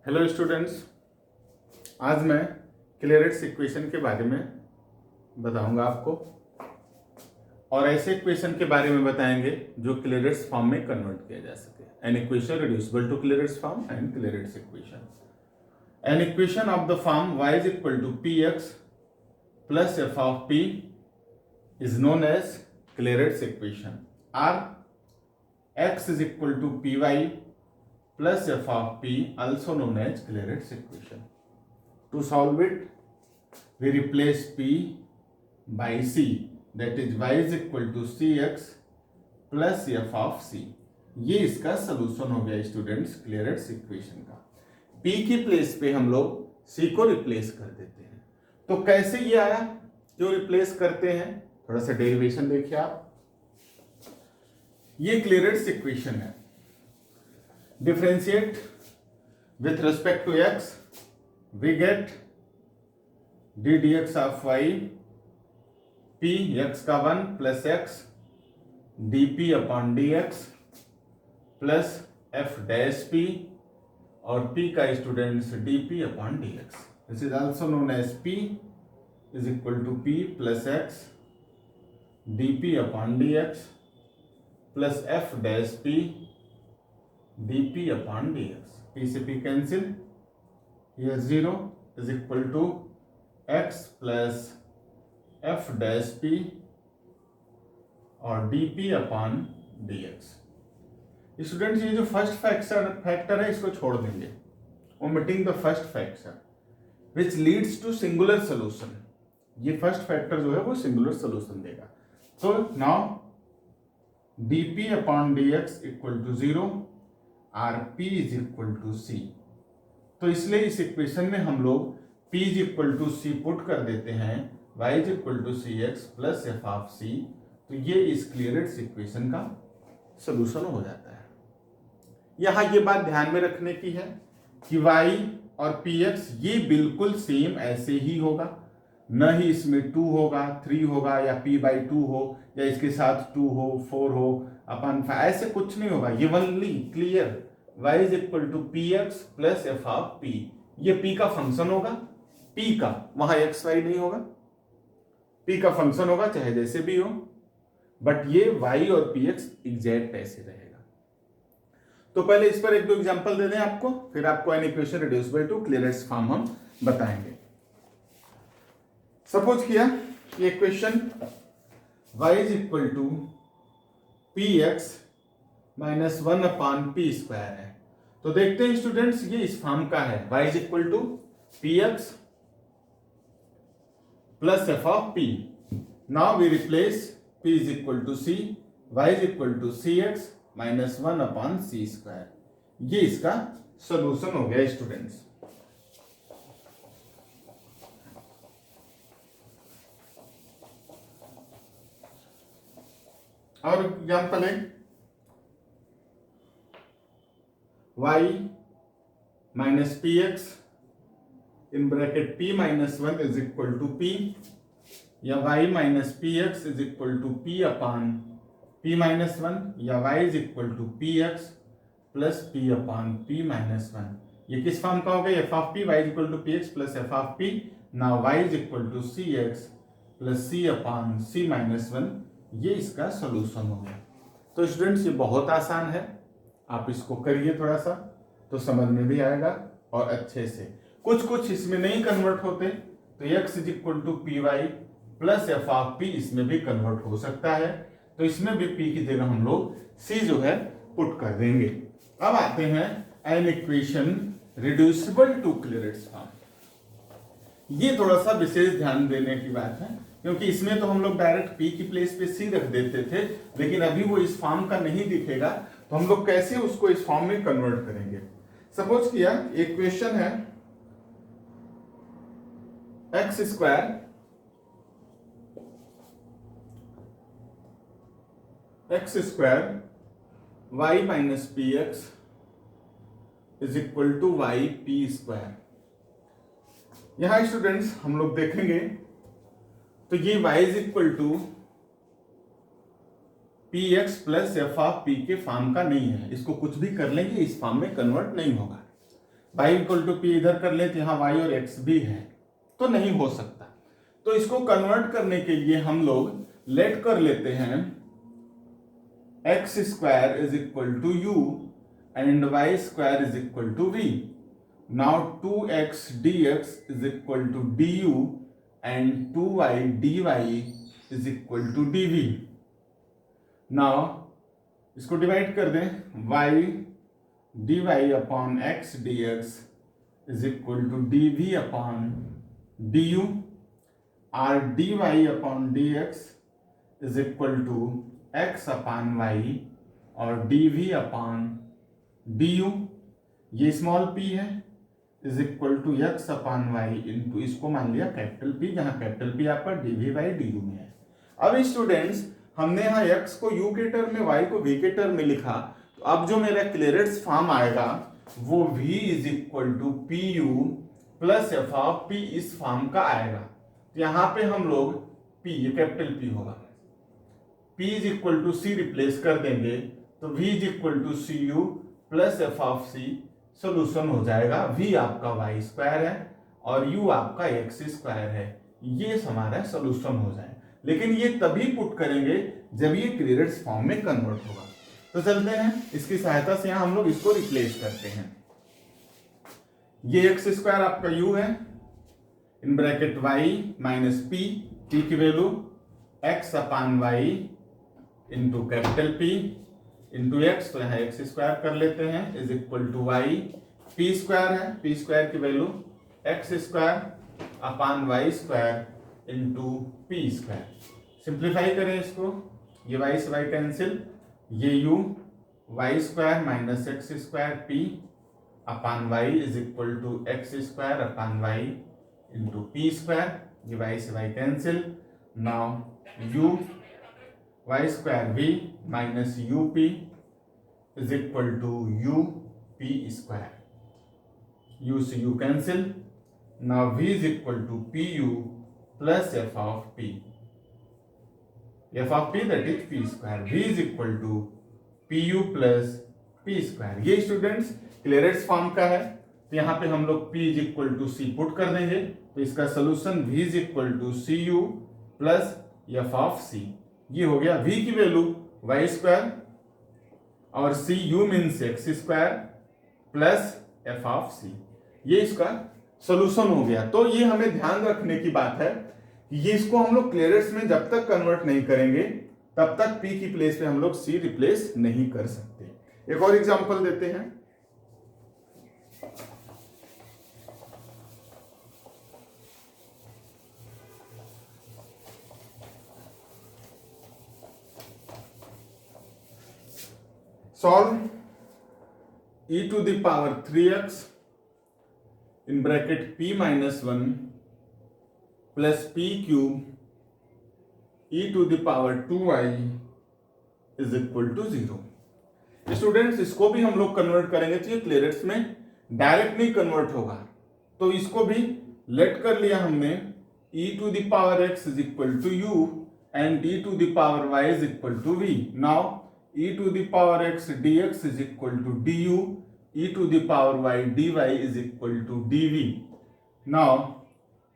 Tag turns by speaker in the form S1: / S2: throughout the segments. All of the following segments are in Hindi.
S1: हेलो स्टूडेंट्स, आज मैं क्लीयरेट्स इक्वेशन के बारे में बताऊंगा आपको और ऐसे इक्वेशन के बारे में बताएंगे जो क्लीयरेट्स फॉर्म में कन्वर्ट किया जा सके। An equation reducible to Clairaut's form and Clairaut's equation. An equation of the form y is equal to p x plus f of p is known as Clairaut's equation, or x is equal to py plus f of p, also known as Clairaut's equation. To solve it, we replace p by c, that is y is equal to cx plus f of c. ये इसका सोल्यूशन हो गया स्टूडेंट्स क्लियरेट्स इक्वेशन का। p की प्लेस पे हम लोग c को रिप्लेस कर देते हैं। तो कैसे ये आया, जो रिप्लेस करते हैं, थोड़ा सा डेरिवेशन देखिए आप। ये क्लियरेट्स इक्वेशन है। Differentiate with respect to x, we get d d x of y p x का 1 plus x d p upon d x plus f dash p और p का students d p upon d x. This is also known as p is equal to p plus x dp upon dx plus f dash p dp upon dx. p से p कैंसिल, ये 0 is equal to x plus f dash p और dp upon dx. स्टूडेंट्स ये जो फर्स्ट फैक्टर है इसको छोड़ देंगे, omitting the first factor which leads to singular solution. ये फर्स्ट फैक्टर जो है वो सिंगुलर सोल्यूशन देगा। So now dp upon dx equal to 0 और p is equal to c। तो इसलिए इस इक्वेशन में हम लोग p is equal to c put कर देते हैं, y is equal to cx plus f of c। तो ये इस क्लियरेट्स इक्वेशन का सोल्यूशन हो जाता है। यहाँ ये बात ध्यान में रखने की है कि y और px ये बिल्कुल सेम ऐसे ही होगा, न ही इसमें 2 होगा, 3 होगा या p बाई 2 हो या इसके साथ 2 हो, 4 हो अपन 5, ऐसे कुछ नहीं होगा। ये only clear y is equal to p x plus f of p। ये p का फंक्शन होगा, p का, वहां x y नहीं होगा, p का फंक्शन होगा चाहे जैसे भी हो, बट ये y और px एग्जैक्ट ऐसे रहेगा। तो पहले इस पर एक दो एग्जांपल दे दें आपको, फिर आपको an equation reducible to Clairaut's form हम बताएंगे। सपोज किया ये equation y is equal to p x minus 1 upon p square है। तो देखते हैं स्टूडेंट्स, ये इस फॉर्म का है, y is equal to p x plus f of p. Now we replace p is equal to c, y is equal to c x minus 1 upon c square. ये इसका सोल्यूशन हो गया स्टूडेंट्स। और एग्जाम्पल है y minus p x in bracket p minus 1 is equal to p, या y minus p x is equal to p upon p minus 1, या y is equal to p x plus p upon p minus 1। ये किस फॉर्म का हो गया, f of p, y is equal to p x plus f of p। Now y is equal to c x plus c upon c minus 1। ये इसका सोल्यूशन हो गया। तो स्टूडेंट्स ये बहुत आसान है, आप इसको करिए थोड़ा सा तो समझ में भी आएगा और अच्छे से। कुछ इसमें नहीं कन्वर्ट होते, तो x is equal to p y plus f of p इसमें भी कन्वर्ट हो सकता है, तो इसमें भी p की जगह हम लोग c जो है पुट कर देंगे। अब आते हैं an equation reducible to Clairaut's form. ये थोड़ा सा विशेष ध्यान देने की बात है, क्योंकि इसमें तो हम लोग डायरेक्ट p की प्लेस पे c रख देते थे, लेकिन अभी वो इस फॉर्म का नहीं दिखेगा, तो हम लोग कैसे उसको इस फॉर्म में कन्वर्ट करेंगे। सपोज किया इक्वेशन है x square y minus p x is equal to y p square. यहां स्टूडेंट्स हम लोग देखेंगे तो ये y is equal to p x plus f of p के फॉर्म का नहीं है, इसको कुछ भी कर लेंगे इस फॉर्म में कन्वर्ट नहीं होगा। y इक्वल टू पी इधर कर ले तो यहाँ y और x भी है, तो नहीं हो सकता। तो इसको कन्वर्ट करने के लिए हम लोग लेट कर लेते हैं x square is equal to u and y square is equal to v। Now 2x dx is equal to du and 2y dy is equal to dv। Now इसको डिवाइड कर दें, y dy upon x dx is equal to dv upon du, और dy upon dx is equal to x upon y और dv अपॉन du। ये स्मॉल p है, is equal to x upon y into इसको मान लिया कैपिटल P, जहां कैपिटल P आपका dv बाई du में है। अब स्टूडेंट्स हमने यहाँ x को u के टर्म में, y को v के टर्म में लिखा, तो अब जो मेरा क्लेरेंट्स फॉर्म आएगा वो v is equal to p u plus f of p इस फॉर्म का आएगा। तो यहाँ पे हम लोग p, ये कैपिटल P होगा, p is equal to c replace कर देंगे तो v is equal to c u plus f of c solution हो जाएगा। v आपका y स्क्वायर है और u आपका x स्क्वायर है, ये हमारा सोल्यूशन हो जाए। लेकिन ये तभी पुट करेंगे जब ये क्लियरेंस फॉर्म में कन्वर्ट होगा। तो चलते हैं, इसकी सहायता से यहाँ हम लोग इसको रिप्लेस करते हैं। ये x स्क्वायर आपका u है, in bracket y minus p, p की value x upon y into capital P into x, तो यहाँ x स्क्वायर कर लेते हैं is equal to y, p square है, p स्क्वायर की value x square upon y square into p square. Simplify करें इसको, ये y से y कैंसिल, ये u y square minus x square p upon y is equal to x square upon y into p square, ये y से y cancel. Now u y square v minus u p is equal to u p square, u से u cancel. Now v is equal to p u plus f of p, f of p that is p square, v is equal to p u plus p square. ये स्टूडेंट्स क्लियरेंस फॉर्म का है, तो यहाँ पे हम लोग p is equal to c put कर देंगे, तो इसका solution v is equal to c u plus f of c। ये हो गया, v की वैल्यू y स्क्वायर और c u means x square plus f of c, ये इसका सोल्यूशन हो गया। तो ये हमें ध्यान रखने की बात है कि ये इसको हम लोग क्लियरेंस में जब तक कन्वर्ट नहीं करेंगे तब तक p की प्लेस पे हम लोग c रिप्लेस नहीं कर सकते। एक और एग्जांपल देते हैं, solve e to the power 3x in bracket p minus 1 plus p cube e to the power 2y is equal to 0। Students इसको भी हम लोग कन्वर्ट करेंगे तो ये क्लियरेंस में डायरेक्ट नहीं कन्वर्ट होगा, तो इसको भी लेट कर लिया हमने, e to the power x is equal to u and e to the power y is equal to v। now e to the power x dx is equal to du, e to the power y dy is equal to dv। now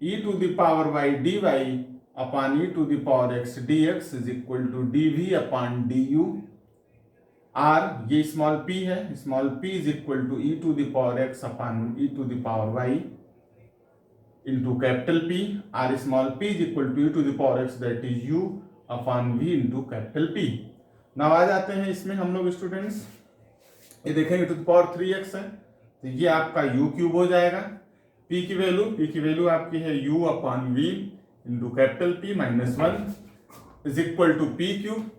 S1: e to the power y dy upon e to the power x dx is equal to dv upon du, r ये स्मॉल p है, small p is equal to e to the power x upon e to the power y into capital P, r small p is equal to e to the power x that is u upon v into capital P। now आ जाते हैं इसमें हम लोग स्टूडेंट्स, ये देखेंगे टू द पावर 3x है, तो ये आपका u क्यूब हो जाएगा, p की वैल्यू आपकी है u upon v into capital P minus 1 is equal to p cube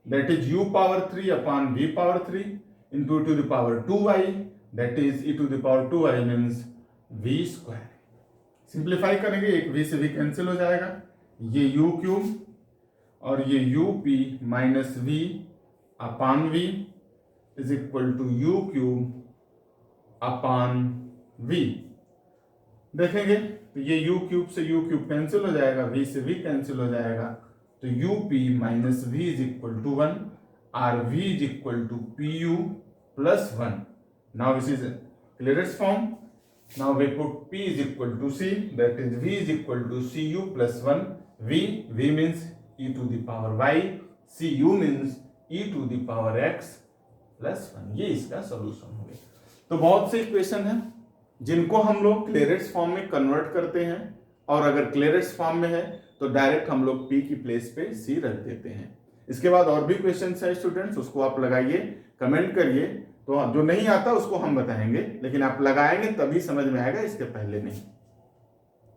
S1: that is u power 3 upon v power 3 into to the power 2y that is e to the power 2y means v square. Simplify करेंगे, एक v से v कैंसिल हो जाएगा, ये u क्यूब और ये up minus v upon v is equal to u cube upon v। देखेंगे तो ये u क्यूब से u क्यूब कैंसिल हो जाएगा, v से v कैंसिल हो जाएगा, तो up minus v is equal to 1 और v is equal to pu plus 1। Now this is Clearest form. Now we put P is equal to C, that is V is equal to Cu plus 1. V means e to the power y, Cu means e to the power x plus 1. ये इसका सोल्यूशन हो गया. तो बहुत से इक्वेशन हैं जिनको हम लोग क्लेरेट्स फॉर्म में कन्वर्ट करते हैं, और अगर क्लेरेट्स फॉर्म में है तो डायरेक्ट हम लोग P की प्लेस पे C रख देते हैं. इसके बाद और भी क्वेश्चन है स्टूडेंट्स, उसको आप लगाइए, कमेंट करिए. तो जो नहीं आता उसको हम बताएंगे, लेकिन आप लगाएंगे तभी समझ में आएगा, इसके पहले नहीं.